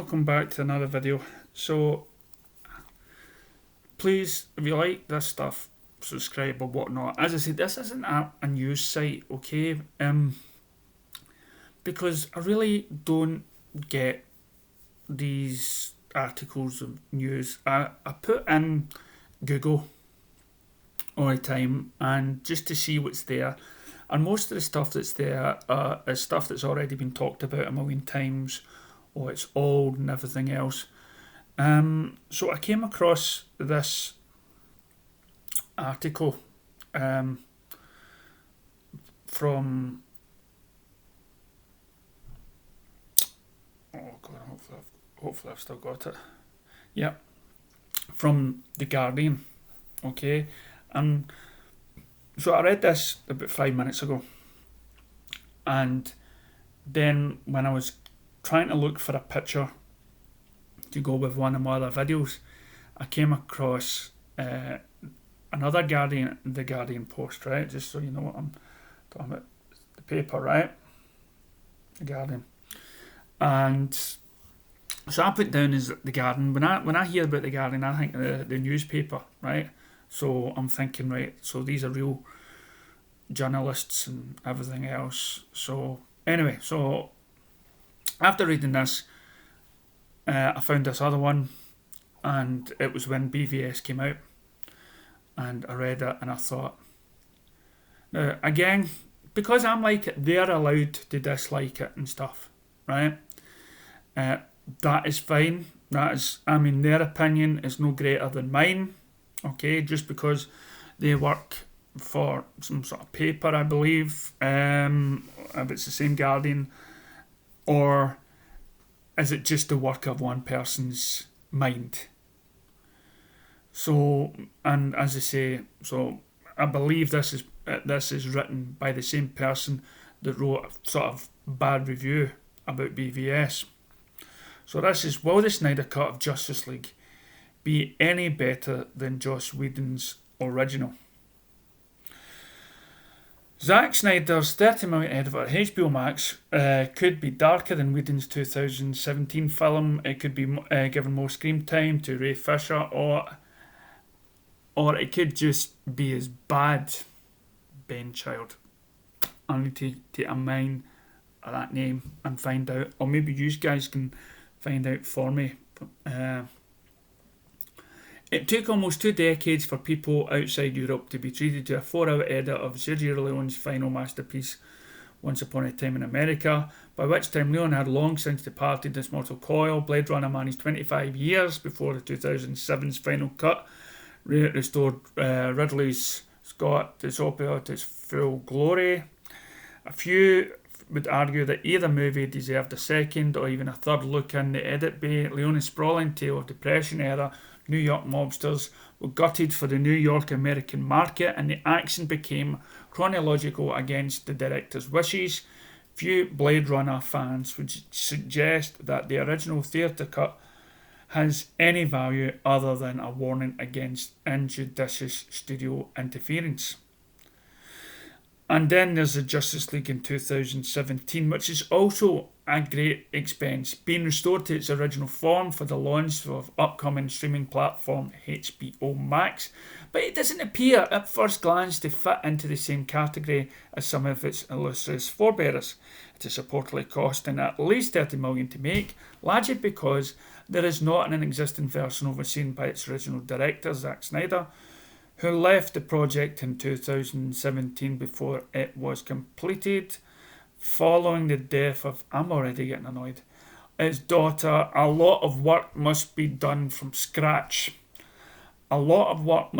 welcome back to another video. So, please, if you like this stuff, subscribe or whatnot. As I said, this isn't a news site, okay? Because I really don't get these articles of news. I put in Google all the time and just to see what's there. And most of the stuff that's there is stuff that's already been talked about a million times, or it's old and everything else. So I came across this article from hopefully I've still got it. Yeah, from The Guardian. Okay, and so I read this about 5 minutes ago, and then when I was trying to look for a picture to go with one of my other videos, I came across another The Guardian post, right? Just so you know what I'm talking about, the paper, right? The Guardian. And so I put down as The Guardian. When I hear about The Guardian, I think the newspaper, right? So I'm thinking, right, so these are real journalists and everything else. So anyway, so after reading this, I found this other one, and it was when BVS came out, and I read it and I thought, now again, because I'm like it, they're allowed to dislike it and stuff, right? That is fine. That is, I mean, their opinion is no greater than mine. Okay, just because they work for some sort of paper, I believe, if it's the same Guardian, or is it just the work of one person's mind? So, and as I say, so I believe this is written by the same person that wrote a sort of bad review about BVS. So this is, will the Snyder Cut of Justice League be any better than Joss Whedon's original? Zack Snyder's 30 million edit for HBO Max could be darker than Whedon's 2017 film. It could be given more screen time to Ray Fisher, or it could just be as bad. Ben Child. I need to take a mind of that name and find out, or maybe you guys can find out for me. It took almost 2 decades for people outside Europe to be treated to a 4-hour edit of Sergio Leone's final masterpiece, Once Upon a Time in America, by which time Leone had long since departed this mortal coil. Blade Runner managed 25 years before the 2007's final cut restored Ridley Scott's opera to its full glory. A few would argue that either movie deserved a second or even a third look in the edit bay. Leone's sprawling tale of Depression-era New York mobsters were gutted for the New York American market, and the action became chronological against the director's wishes. Few Blade Runner fans would suggest that the original theatre cut has any value other than a warning against injudicious studio interference. And then there's the Justice League in 2017, which is also a great expense, being restored to its original form for the launch of upcoming streaming platform HBO Max. But it doesn't appear at first glance to fit into the same category as some of its illustrious forebearers. It is reportedly costing at least $30 million to make, largely because there is not an existing version overseen by its original director, Zack Snyder, who left the project in 2017 before it was completed, following the death of, I'm already getting annoyed, its daughter. A lot of work must be done from scratch. A lot of work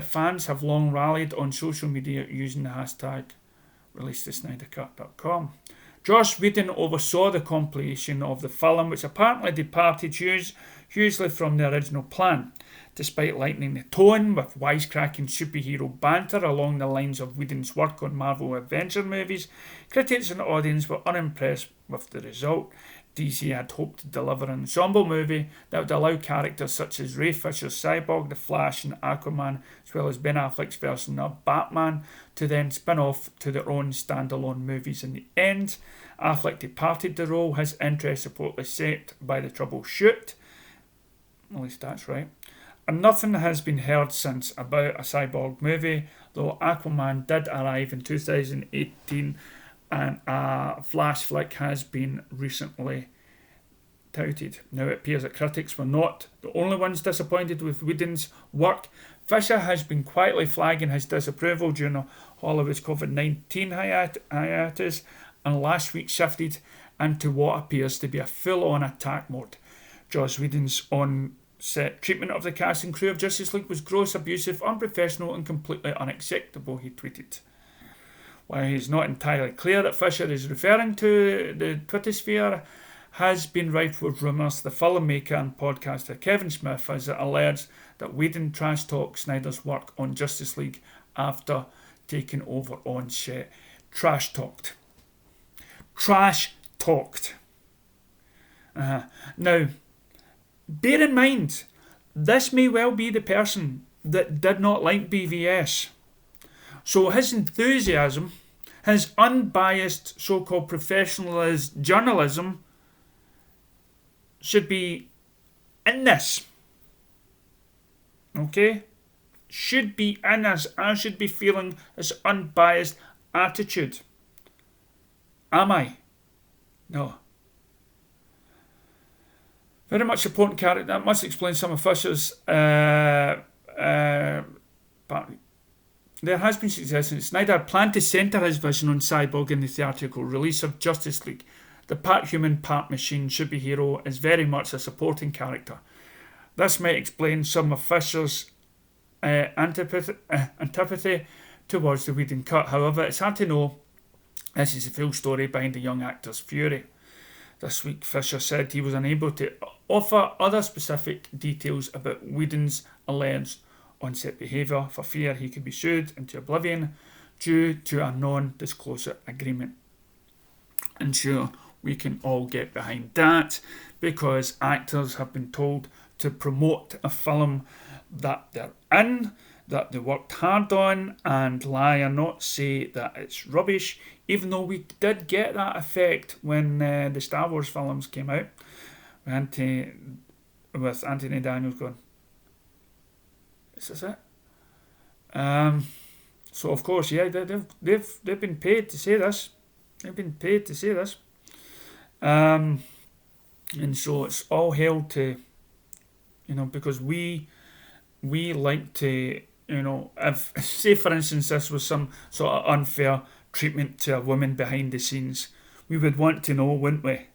fans have long rallied on social media using the hashtag releasethe.snydercut.com. Joss Whedon oversaw the completion of the film, which apparently departed hugely from the original plan. Despite lightening the tone with wisecracking superhero banter along the lines of Whedon's work on Marvel Adventure movies, critics and audience were unimpressed with the result. DC had hoped to deliver an ensemble movie that would allow characters such as Ray Fisher's Cyborg, The Flash and Aquaman, as well as Ben Affleck's version of Batman, to then spin off to their own standalone movies in the end. Affleck departed the role, his interest reportedly sapped by the troubleshoot. At least that's right. And nothing has been heard since about a Cyborg movie, though Aquaman did arrive in 2018 and a Flash flick has been recently touted. Now it appears that critics were not the only ones disappointed with Whedon's work. Fisher has been quietly flagging his disapproval during Hollywood's COVID-19 hiatus, and last week shifted into what appears to be a full-on attack mode. Joss Whedon's on-set treatment of the cast and crew of Justice League was gross, abusive, unprofessional and completely unacceptable, he tweeted. While he's not entirely clear that Fisher is referring to the Twitter sphere, has been rife with rumours. The filmmaker and podcaster Kevin Smith has alleged that Whedon trash talked Snyder's work on Justice League after taking over on set. Trash talked. Now, bear in mind, this may well be the person that did not like BVS. So his enthusiasm, his unbiased so-called professionalist journalism should be in this. Okay? Should be in this. I should be feeling this unbiased attitude. Am I? No. Very much important character. That must explain some of Fisher's part. There has been suggestion that Snyder planned to centre his vision on Cyborg in the theatrical release of Justice League. The part human, part machine superhero is very much a supporting character. This might explain some of Fisher's antipathy towards the Whedon cut. However, it's hard to know this is the full story behind the young actor's fury. This week, Fisher said he was unable to offer other specific details about Whedon's alleged on-set behaviour for fear he could be sued into oblivion due to a non-disclosure agreement. And sure, we can all get behind that because actors have been told to promote a film that they're in, that they worked hard on, and lie and not say that it's rubbish, even though we did get that effect when the Star Wars films came out with Anthony Daniels going, is this it? So of course, yeah, they've been paid to say this. They've been paid to say this. And so it's all held to, because we like to, if, say for instance, this was some sort of unfair treatment to a woman behind the scenes, we would want to know, wouldn't we?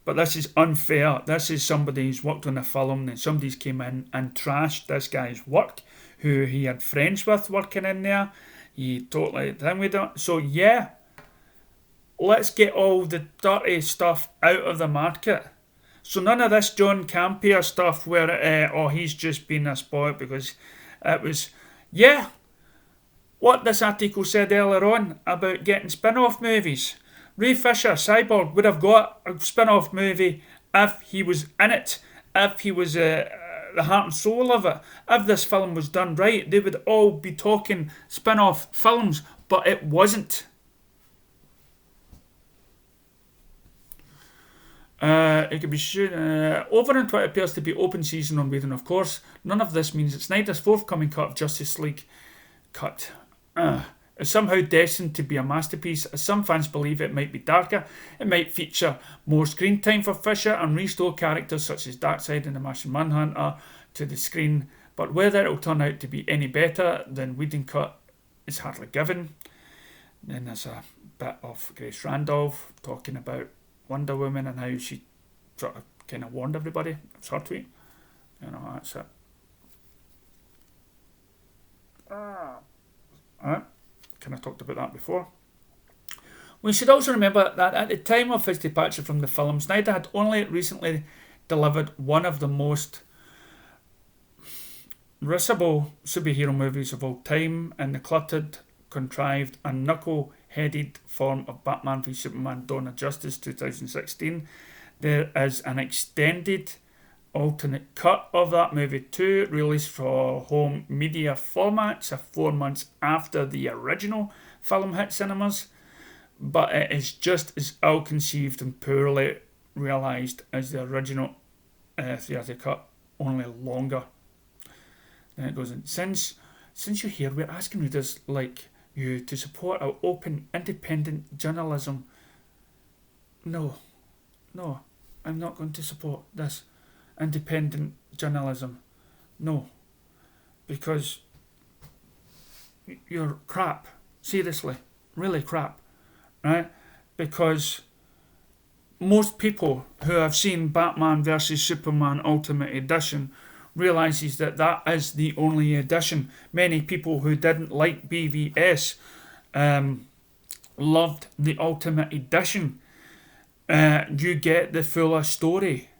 But this is unfair. This is somebody who's worked on a film and somebody's came in and trashed this guy's work, who he had friends with working in there. He totally thing with it. So yeah, let's get all the dirty stuff out of the market. So none of this John Campea stuff where he's just been a spoilt because it was, yeah, what this article said earlier on about getting spin-off movies. Ray Fisher, Cyborg, would have got a spin-off movie if he was in it, if he was the heart and soul of it. If this film was done right, they would all be talking spin-off films, but it wasn't. It could be shown over on Twitter appears to be open season on Whedon, of course. None of this means that Snyder's forthcoming cut of Justice League is somehow destined to be a masterpiece. As some fans believe, it might be darker. It might feature more screen time for Fisher and restore characters such as Darkseid and the Martian Manhunter to the screen. But whether it will turn out to be any better than Whedon cut is hardly given. Then there's a bit of Grace Randolph talking about Wonder Woman and how she sort of kind of warned everybody. It's her tweet. That's it. Alright. Kind of talked about that before. We should also remember that at the time of his departure from the film, Snyder had only recently delivered one of the most risible superhero movies of all time in the cluttered, contrived and knuckle-headed form of Batman v Superman Dawn of Justice 2016. There is an extended alternate cut of that movie too, released for home media formats 4 months after the original film hit cinemas. but it is just as ill-conceived and poorly realised as the original theatre cut, only longer. Then it goes in, since you're here, we're asking readers like you to support our open, independent journalism. No, I'm not going to support this independent journalism. No, because you're crap. Seriously, really crap, right? Because most people who have seen Batman vs Superman Ultimate Edition realises that that is the only edition. Many people who didn't like BVS loved the Ultimate Edition. You get the fuller story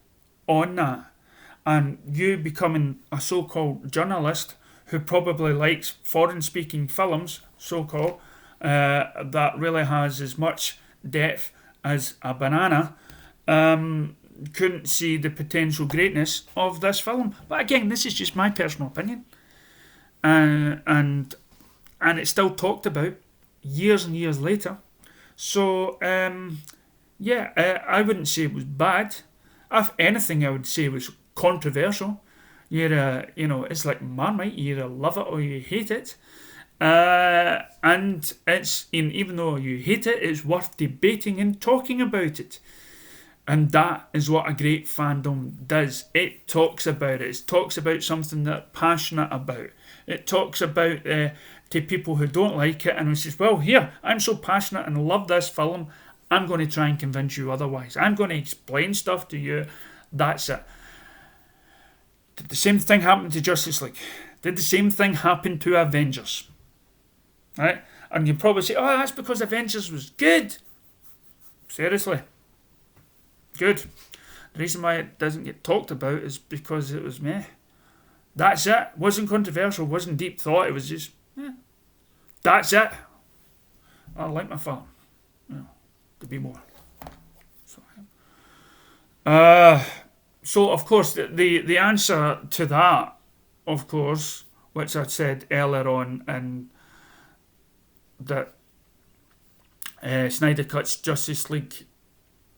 on that. And you becoming a so-called journalist who probably likes foreign-speaking films, so-called, that really has as much depth as a banana, couldn't see the potential greatness of this film. But again, this is just my personal opinion. And it's still talked about years and years later. So, I wouldn't say it was bad. If anything, I would say it was controversial. It's like Marmite, you either love it or you hate it. And it's, even though you hate it, it's worth debating and talking about it. And that is what a great fandom does. It talks about it. It talks about something that they're passionate about. It talks about to people who don't like it, and it says, well, here, I'm so passionate and love this film, I'm going to try and convince you otherwise. I'm going to explain stuff to you. That's it. Did the same thing happen to Justice League? Did the same thing happen to Avengers? Right? And you probably say, oh, that's because Avengers was good. Seriously. Good. The reason why it doesn't get talked about is because it was meh. That's it. Wasn't controversial, wasn't deep thought, it was just, that's it. I like my film. To be more. So of course, the answer to that, of course, which I said earlier on, and that Snyder Cut's Justice League,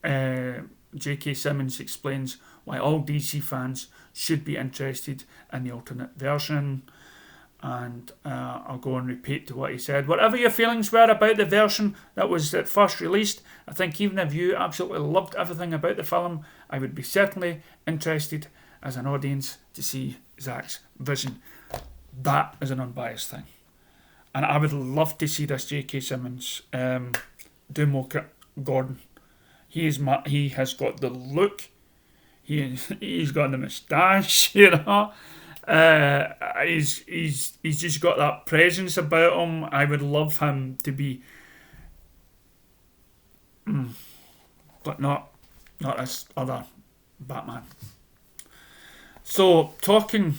J.K. Simmons explains why all DC fans should be interested in the alternate version. And I'll go and repeat to what he said. Whatever your feelings were about the version that was at first released, I think even if you absolutely loved everything about the film, I would be certainly interested as an audience to see Zack's vision. That is an unbiased thing. And I would love to see this J.K. Simmons do more Gordon. He has got the look. He's got the moustache, He's just got that presence about him. I would love him to be, but not this other Batman. So talking,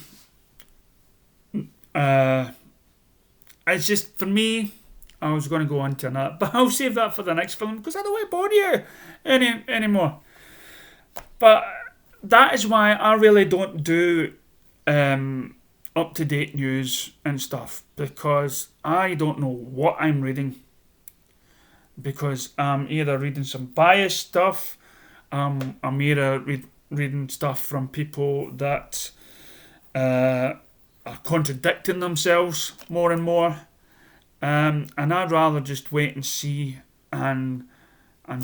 it's just for me. I was going to go on to that, but I'll save that for the next film because I don't want to bore you anymore. But that is why I really don't do up-to-date news and stuff, because I don't know what I'm reading, because I'm either reading some biased stuff, I'm either reading stuff from people that are contradicting themselves more and more, and I'd rather just wait and see and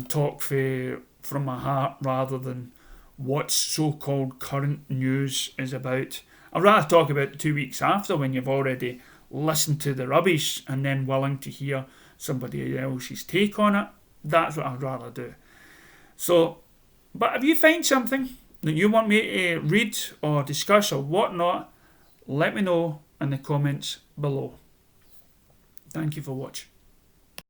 talk from my heart rather than what so-called current news is about. I'd rather talk about 2 weeks after, when you've already listened to the rubbish and then willing to hear somebody else's take on it. That's what I'd rather do. So, but if you find something that you want me to read or discuss or whatnot, let me know in the comments below. Thank you for watching.